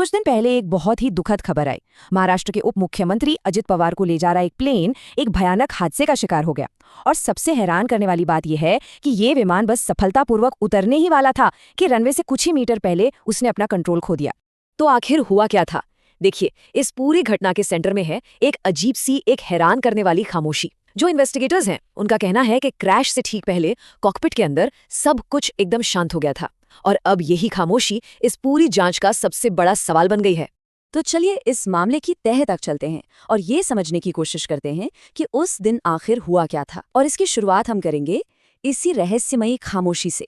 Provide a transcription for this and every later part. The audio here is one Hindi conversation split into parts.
कुछ दिन पहले एक बहुत ही दुखद खबर आई। महाराष्ट्र के उप मुख्यमंत्री अजित पवार को ले जा रहा एक प्लेन एक भयानक हादसे का शिकार हो गया। और सबसे हैरान करने वाली बात यह है कि ये विमान बस सफलतापूर्वक उतरने ही वाला था कि रनवे से कुछ ही मीटर पहले उसने अपना कंट्रोल खो दिया। तो आखिर हुआ क्या था? देखिए, इस पूरी घटना के सेंटर में है एक अजीब सी, एक हैरान करने वाली खामोशी। जो इन्वेस्टिगेटर्स हैं, उनका कहना है कि क्रैश से ठीक पहले कॉकपिट के अंदर सब कुछ एकदम शांत हो गया था। और अब यही खामोशी इस पूरी जांच का सबसे बड़ा सवाल बन गई है। तो चलिए इस मामले की तह तक चलते हैं और ये समझने की कोशिश करते हैं कि उस दिन आखिर हुआ क्या था। और इसकी शुरुआत हम करेंगे इसी रहस्यमयी खामोशी से।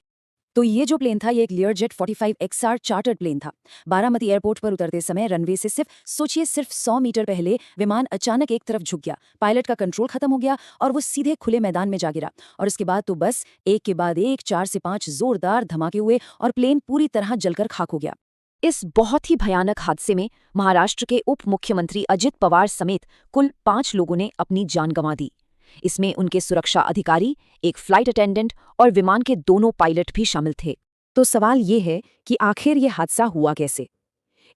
तो ये जो प्लेन था, ये एक लियरजेट 45XR चार्टर्ड प्लेन था। बारामती एयरपोर्ट पर उतरते समय रनवे से सिर्फ 100 मीटर पहले विमान अचानक एक तरफ झुक गया। पायलट का कंट्रोल खत्म हो गया और वो सीधे खुले मैदान में जा गिरा। और उसके बाद तो बस एक के बाद एक 4 से 5 जोरदार धमाके हुए और प्लेन पूरी तरह जलकर खाक हो गया। इस बहुत ही भयानक हादसे में महाराष्ट्र के उप मुख्यमंत्री अजित पवार समेत कुल 5 लोगों ने अपनी जान गंवा दी। इसमें उनके सुरक्षा अधिकारी, एक फ्लाइट अटेंडेंट और विमान के दोनों पायलट भी शामिल थे। तो सवाल ये है कि आखिर ये हादसा हुआ कैसे?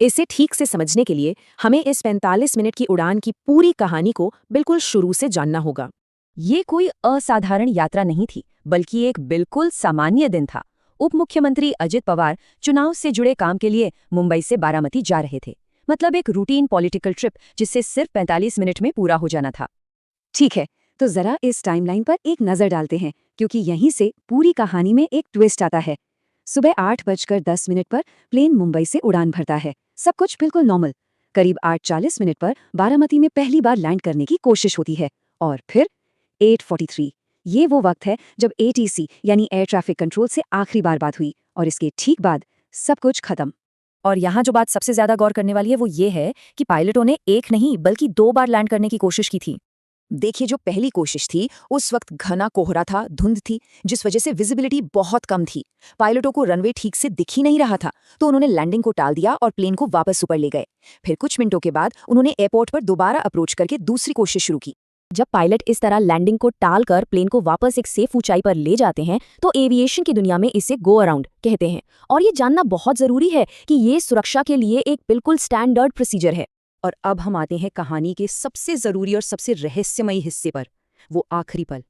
इसे ठीक से समझने के लिए हमें इस 45 मिनट की उड़ान की पूरी कहानी को बिल्कुल शुरू से जानना होगा। ये कोई असाधारण यात्रा नहीं थी, बल्कि एक बिल्कुल सामान्य दिन था। उप मुख्यमंत्री अजित पवार चुनाव से जुड़े काम के लिए मुंबई से बारामती जा रहे थे। मतलब एक रूटीन पॉलिटिकल ट्रिप जिससे सिर्फ 45 मिनट में पूरा हो जाना था। ठीक है, तो जरा इस टाइमलाइन पर एक नजर डालते हैं, क्योंकि यहीं से पूरी कहानी में एक ट्विस्ट आता है। सुबह 8:10 पर प्लेन मुंबई से उड़ान भरता है। सब कुछ बिल्कुल नॉर्मल। करीब 8:40 पर बारामती में पहली बार लैंड करने की कोशिश होती है। और फिर 8:43, ये वो वक्त है जब ATC यानी एयर ट्रैफिक कंट्रोल से आखिरी बार बात हुई। और इसके ठीक बाद सब कुछ खत्म। और यहाँ जो बात सबसे ज्यादा गौर करने वाली है वो ये है कि पायलटों ने एक नहीं बल्कि 2 बार लैंड करने की कोशिश की थी। देखिए, जो पहली कोशिश थी उस वक्त घना कोहरा था, धुंध थी, जिस वजह से विजिबिलिटी बहुत कम थी। पायलटों को रनवे ठीक से दिख ही नहीं रहा था, तो उन्होंने लैंडिंग को टाल दिया और प्लेन को वापस ऊपर ले गए। फिर कुछ मिनटों के बाद उन्होंने एयरपोर्ट पर दोबारा अप्रोच करके दूसरी कोशिश शुरू की। जब पायलट इस तरह लैंडिंग को टाल कर प्लेन को वापस एक सेफ ऊंचाई पर ले जाते हैं तो एविएशन की दुनिया में इसे गो अराउंड कहते हैं। और ये जानना बहुत जरूरी है कि ये सुरक्षा के लिए एक बिल्कुल स्टैंडर्ड प्रोसीजर है। और अब हम आते हैं कहानी के सबसे जरूरी और सबसे रहस्यमयी हिस्से पर, वो आखिरी पल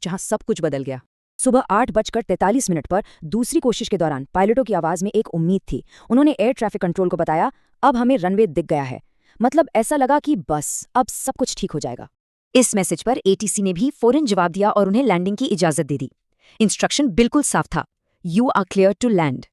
जहां सब कुछ बदल गया। सुबह 8:43 पर दूसरी कोशिश के दौरान पायलटों की आवाज में एक उम्मीद थी। उन्होंने एयर ट्रैफिक कंट्रोल को बताया, अब हमें रनवे दिख गया है। मतलब ऐसा लगा कि बस अब सब कुछ ठीक हो जाएगा। इस मैसेज पर ATC ने भी फौरन जवाब दिया और उन्हें लैंडिंग की इजाजत दे दी। इंस्ट्रक्शन बिल्कुल साफ था, you are clear to land.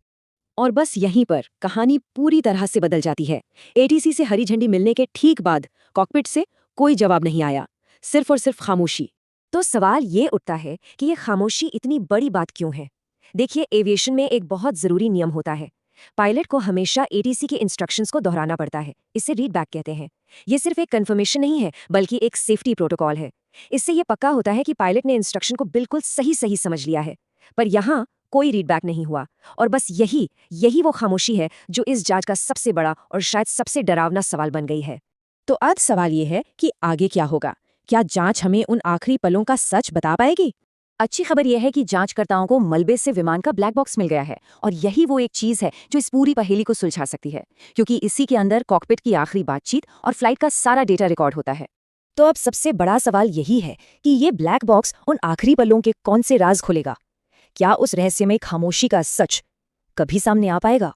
और बस यहीं पर कहानी पूरी तरह से बदल जाती है। ATC से हरी झंडी मिलने के ठीक बाद कॉकपिट से कोई जवाब नहीं आया, सिर्फ और सिर्फ खामोशी। तो सवाल ये उठता है कि ये खामोशी इतनी बड़ी बात क्यों है? देखिए, एविएशन में एक बहुत जरूरी नियम होता है। पायलट को हमेशा ATC के इंस्ट्रक्शंस को दोहराना पड़ता है। इसे रीड बैक कहते हैं। ये सिर्फ एक कंफर्मेशन नहीं है, बल्कि एक सेफ्टी प्रोटोकॉल है। इससे ये पक्का होता है कि पायलट ने इंस्ट्रक्शन को बिल्कुल सही सही समझ लिया है। पर यहाँ कोई रीडबैक नहीं हुआ। और बस यही वो खामोशी है जो इस जांच का सबसे बड़ा और शायद सबसे डरावना सवाल बन गई है। तो आज सवाल ये है कि आगे क्या होगा? क्या जांच हमें उन आखिरी पलों का सच बता पाएगी? अच्छी खबर यह है कि जांचकर्ताओं को मलबे से विमान का ब्लैक बॉक्स मिल गया है। और यही वो एक चीज है जो इस पूरी पहेली को सुलझा सकती है, क्योंकि इसी के अंदर कॉकपिट की आखिरी बातचीत और फ्लाइट का सारा डेटा रिकॉर्ड होता है। तो अब सबसे बड़ा सवाल यही है कि ये ब्लैक बॉक्स उन आखिरी पलों के कौन से राज खोलेगा? क्या उस रहस्यमय खामोशी का सच कभी सामने आ पाएगा?